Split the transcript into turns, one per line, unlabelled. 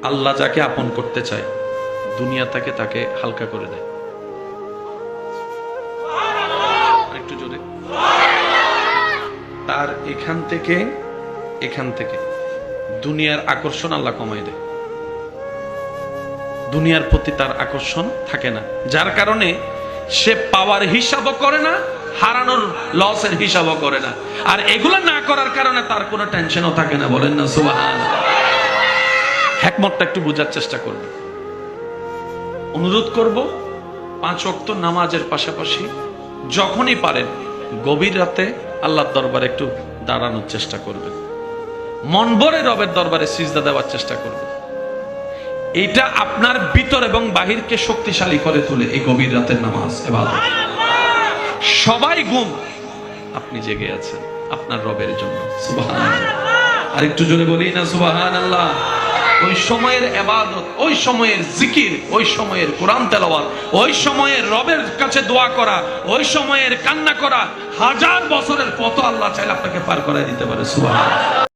আল্লাহ যাকে আপন করতে চায় দুনিয়া তাকে হালকা করে দেয়। একটু জোরে। তার এখান থেকে দুনিয়ার আকর্ষণ আল্লাহ কমাই দেয়। দুনিয়ার প্রতি তার আকর্ষণ থাকে না, যার কারণে সে পাওয়ার হিসাবও করে না, হারানোর লসের হিসাবও করে না। আর এগুলো না করার কারণে তার কোনো টেনশনও থাকে না। বলেন না সুবহানাল্লাহ। হিকমতটা একটু বোঝার চেষ্টা করব। অনুরোধ করব 5 ওয়াক্ত নামাজের পাশাপাশি যখনই পারেন গভীর রাতে আল্লাহর দরবারে একটু দাঁড়ানোর চেষ্টা করবেন, মন ভরে রবের দরবারে সিজদা দেওয়ার চেষ্টা করবেন। এটা আপনার ভিতর এবং বাহিরকে শক্তিশালী করে তোলে। এই গভীর রাতের নামাজ ইবাদত। সবাই ঘুম, আপনি জেগে আছেন আপনার রবের জন্য। সুবহানাল্লাহ। আর একটু জোরে বলি না সুবহানাল্লাহ। ওই সময়ের ইবাদত, ওই সময়ের জিকির, ওই সময়ের কোরআন তেলাওয়াত, ওই সময়ের রবের কাছে দোয়া করা, ওই সময়ের কান্না করা 1000 বছরের পথ আল্লাহ চাইলে আপনাকে পার করে দিতে পারে। সুবহানাল্লাহ।